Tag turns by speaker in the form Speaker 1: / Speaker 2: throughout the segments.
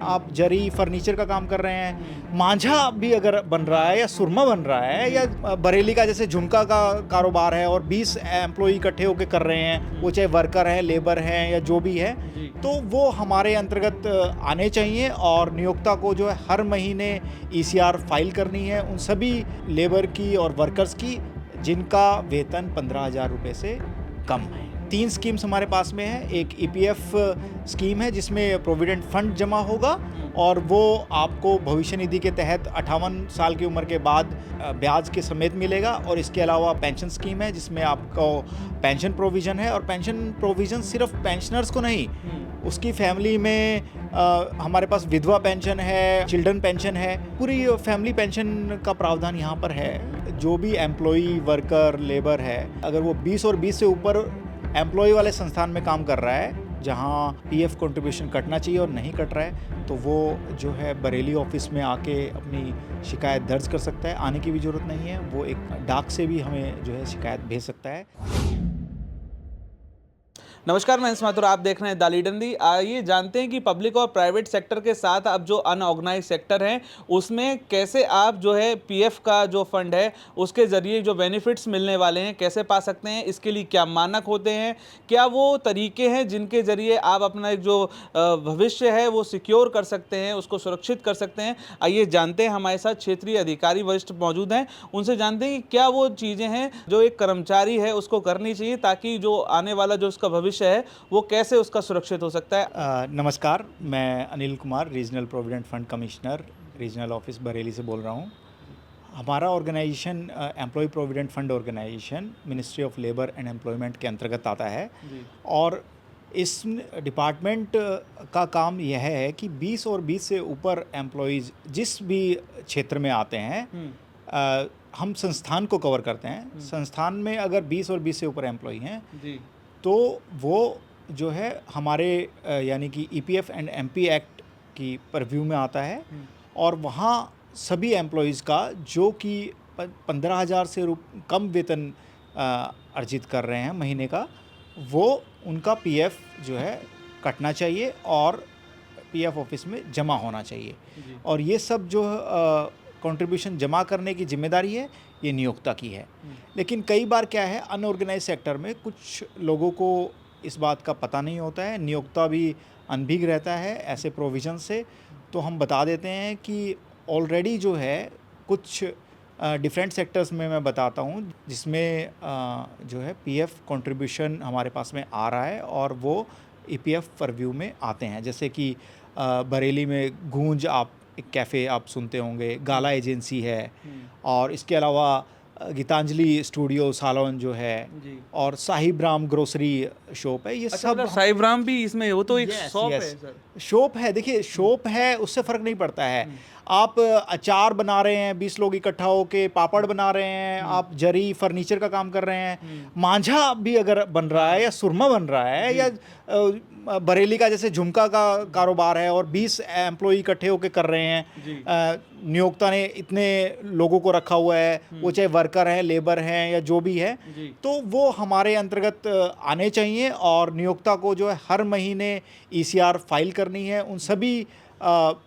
Speaker 1: आप जरी फर्नीचर का काम कर रहे हैं, मांझा भी अगर बन रहा है या सुरमा बन रहा है या बरेली का जैसे झुमका का कारोबार है और 20 एम्प्लॉई इकट्ठे होकर कर रहे हैं, वो चाहे वर्कर हैं, लेबर हैं या जो भी है, तो वो हमारे अंतर्गत आने चाहिए। और नियोक्ता को जो है हर महीने ईसीआर फाइल करनी है उन सभी लेबर की और वर्कर्स की जिनका वेतन 15,000 रुपये से कम है। 3 स्कीम्स हमारे पास में है। एक ईपीएफ स्कीम है जिसमें प्रोविडेंट फंड जमा होगा और वो आपको भविष्य निधि के तहत 58 साल की उम्र के बाद ब्याज के समेत मिलेगा। और इसके अलावा पेंशन स्कीम है जिसमें आपको पेंशन प्रोविज़न है, और पेंशन प्रोविज़न सिर्फ पेंशनर्स को नहीं, उसकी फैमिली में हमारे पास विधवा पेंशन है, चिल्ड्रन पेंशन है, पूरी फैमिली पेंशन का प्रावधान यहाँ पर है। जो भी एम्प्लॉई, वर्कर, लेबर है, अगर वो 20 और 20 से ऊपर एम्प्लॉय वाले संस्थान में काम कर रहा है जहाँ पीएफ कंट्रीब्यूशन कटना चाहिए और नहीं कट रहा है, तो वो जो है बरेली ऑफिस में आके अपनी शिकायत दर्ज कर सकता है। आने की भी ज़रूरत नहीं है, वो एक डाक से भी हमें जो है शिकायत भेज सकता है।
Speaker 2: नमस्कार, मैं माथुर, आप देख रहे हैं दाली डंडी। आइए जानते हैं कि पब्लिक और प्राइवेट सेक्टर के साथ अब जो अनऑर्गेनाइज सेक्टर हैं उसमें कैसे आप जो है पीएफ का जो फंड है उसके ज़रिए जो बेनिफिट्स मिलने वाले हैं कैसे पा सकते हैं, इसके लिए क्या मानक होते हैं, क्या वो तरीके हैं जिनके ज़रिए आप अपना एक जो भविष्य है वो सिक्योर कर सकते हैं, उसको सुरक्षित कर सकते हैं। आइए जानते हैं, हमारे साथ क्षेत्रीय अधिकारी वरिष्ठ मौजूद हैं, उनसे जानते हैं कि क्या वो चीज़ें हैं जो एक कर्मचारी है उसको करनी चाहिए ताकि जो आने वाला जो उसका भविष्य है वो कैसे उसका सुरक्षित हो सकता है।
Speaker 1: नमस्कार, मैं Anil Kumar, regional provident fund commissioner, regional office Bareilly से बोल रहा हूँ। हमारा organisation employ provident fund organisation ministry of labour and employment के अंतर्गत आता है और इस डिपार्टमेंट का काम यह है कि 20 और 20 से ऊपर एम्प्लॉयज़ जिस भी क्षेत्र में आते हैं, हम संस्थान को कवर करते हैं। संस्थान में अगर 20 और 20 से ऊपर एम्प्लॉय हैं तो वो जो है हमारे यानी कि ईपीएफ एंड एमपी एक्ट की परव्यू में आता है और वहाँ सभी एम्प्लॉयज़ का जो कि 15,000 से कम वेतन अर्जित कर रहे हैं महीने का, वो उनका पीएफ जो है कटना चाहिए और पीएफ ऑफिस में जमा होना चाहिए। और ये सब जो कंट्रीब्यूशन जमा करने की जिम्मेदारी है ये नियोक्ता की है। लेकिन कई बार क्या है, अनऑर्गेनाइज सेक्टर में कुछ लोगों को इस बात का पता नहीं होता है, नियोक्ता भी अनभिज्ञ रहता है ऐसे प्रोविज़न से। तो हम बता देते हैं कि ऑलरेडी जो है कुछ डिफरेंट सेक्टर्स में मैं बताता हूँ जिसमें जो है पीएफ कंट्रीब्यूशन हमारे पास में आ रहा है और वो ईपीएफ परव्यू में आते हैं। जैसे कि बरेली में गूंज आप एक कैफ़े आप सुनते होंगे, गाला एजेंसी है, और इसके अलावा गीतांजलि स्टूडियो सालोन जो है, और साहिब राम ग्रोसरी शॉप है। ये सब
Speaker 2: साहिब राम भी इसमें, वो तो एक शॉप है सर।
Speaker 1: शॉप है, देखिए शॉप है, उससे फ़र्क नहीं पड़ता है। आप अचार बना रहे हैं, 20 लोग इकट्ठा होके पापड़ बना रहे हैं, आप जरी फर्नीचर का काम कर रहे हैं, मांझा भी अगर बन रहा है या सुरमा बन रहा है या बरेली का जैसे झुमका का कारोबार है और 20 एम्प्लॉई इकट्ठे होकर कर रहे हैं, नियोक्ता ने इतने लोगों को रखा हुआ है, वो चाहे वर्कर हैं, लेबर हैं या जो भी है, तो वो हमारे अंतर्गत आने चाहिए। और नियोक्ता को जो है हर महीने ईसीआर फाइल करनी है उन सभी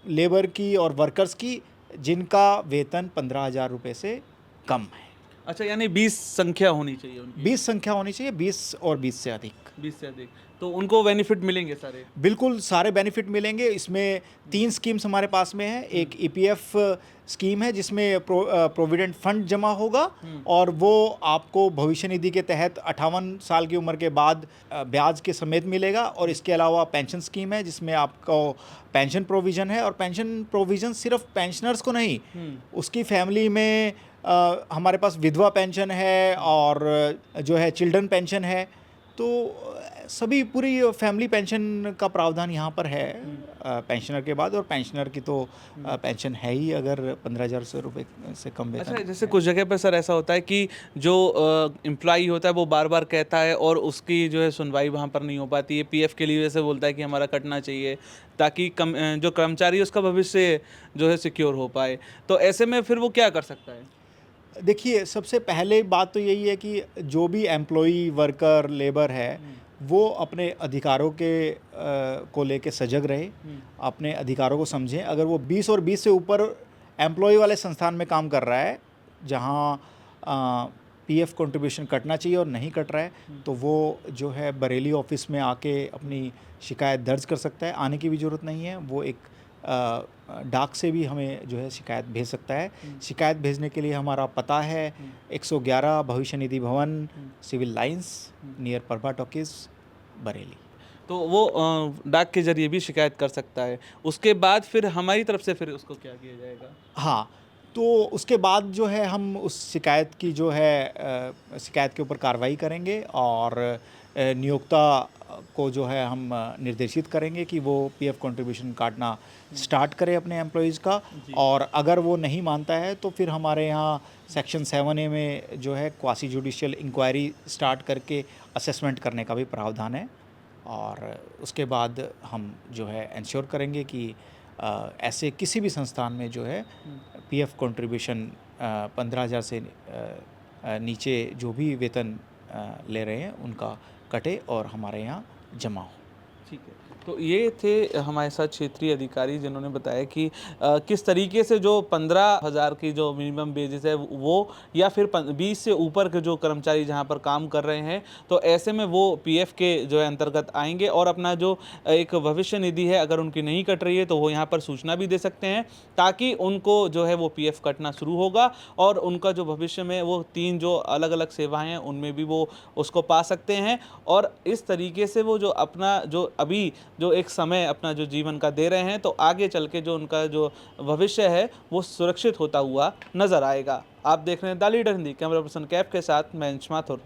Speaker 1: लेबर की और वर्कर्स की जिनका वेतन 15,000 रुपये से कम है।
Speaker 2: अच्छा, यानी 20 संख्या होनी चाहिए उनकी।
Speaker 1: 20 संख्या होनी चाहिए, 20 और 20 से अधिक।
Speaker 2: 20 से अधिक, तो उनको बेनिफिट मिलेंगे सारे?
Speaker 1: बिल्कुल सारे बेनिफिट मिलेंगे। इसमें 3 स्कीम्स हमारे पास में है। एक ईपीएफ स्कीम है जिसमें प्रोविडेंट फंड जमा होगा और वो आपको भविष्य निधि के तहत 58 साल की उम्र के बाद ब्याज के समेत मिलेगा। और इसके अलावा पेंशन स्कीम है जिसमें आपको पेंशन प्रोविज़न है, और पेंशन प्रोविज़न सिर्फ पेंशनर्स को नहीं, उसकी फैमिली में हमारे पास विधवा पेंशन है और जो है चिल्ड्रन पेंशन है। तो सभी पूरी फैमिली पेंशन का प्रावधान यहाँ पर है पेंशनर के बाद, और पेंशनर की तो पेंशन है ही अगर 15,000 रुपये से कम वेतन।
Speaker 2: अच्छा, जैसे कुछ जगह पर सर ऐसा होता है कि जो एम्प्लॉई होता है वो बार बार कहता है और उसकी जो है सुनवाई वहाँ पर नहीं हो पाती है। पीएफ के लिए वैसे बोलता है कि हमारा कटना चाहिए ताकि जो कर्मचारी है उसका भविष्य जो है सिक्योर हो पाए, तो ऐसे में फिर वो क्या कर सकता है?
Speaker 1: देखिए, सबसे पहले बात तो यही है कि जो भी एम्प्लॉई, वर्कर, लेबर है, वो अपने अधिकारों को लेके सजग रहे, अपने अधिकारों को समझें। अगर वो 20 और 20 से ऊपर एम्प्लॉय वाले संस्थान में काम कर रहा है जहाँ पीएफ कंट्रीब्यूशन कटना चाहिए और नहीं कट रहा है, तो वो जो है बरेली ऑफिस में आके अपनी शिकायत दर्ज कर सकता है। आने की भी ज़रूरत नहीं है, वो एक डाक से भी हमें जो है शिकायत भेज सकता है। शिकायत भेजने के लिए हमारा पता है 111 Bhavishya Nidhi Bhavan, civil lines, near Prabha talkies, Bareilly.
Speaker 2: तो वो डाक के ज़रिए भी शिकायत कर सकता है। उसके बाद फिर हमारी तरफ से फिर उसको क्या किया जाएगा?
Speaker 1: हाँ, तो उसके बाद जो है हम उस शिकायत की जो है शिकायत के ऊपर कार्रवाई करेंगे और नियोक्ता को जो है हम निर्देशित करेंगे कि वो पीएफ कंट्रीब्यूशन काटना स्टार्ट करे अपने एम्प्लॉइज़ का। और अगर वो नहीं मानता है तो फिर हमारे यहाँ सेक्शन 7A में जो है क्वासी जुडिशियल इंक्वायरी स्टार्ट करके असेसमेंट करने का भी प्रावधान है। और उसके बाद हम जो है इंश्योर करेंगे कि ऐसे किसी भी संस्थान में जो है पीएफ कंट्रीब्यूशन 15,000 से नीचे जो भी वेतन ले रहे हैं उनका कटे और हमारे यहाँ जमा हो।
Speaker 2: ठीक है। तो ये थे हमारे साथ क्षेत्रीय अधिकारी जिन्होंने बताया कि किस तरीके से जो 15,000 की जो मिनिमम वेजेस है वो, या फिर 20 से ऊपर के जो कर्मचारी जहां पर काम कर रहे हैं, तो ऐसे में वो पीएफ के जो है अंतर्गत आएंगे और अपना जो एक भविष्य निधि है अगर उनकी नहीं कट रही है तो वो यहाँ पर सूचना भी दे सकते हैं, ताकि उनको जो है वो पीएफ कटना शुरू होगा और उनका जो भविष्य में वो 3 जो अलग अलग सेवाएँ हैं उनमें भी वो उसको पा सकते हैं। और इस तरीके से वो जो अपना जो अभी जो एक समय अपना जो जीवन का दे रहे हैं, तो आगे चल के जो उनका जो भविष्य है वो सुरक्षित होता हुआ नजर आएगा। आप देख रहे हैं the leader Hindi, camera person Kaif के साथ मैं अंश माथुर।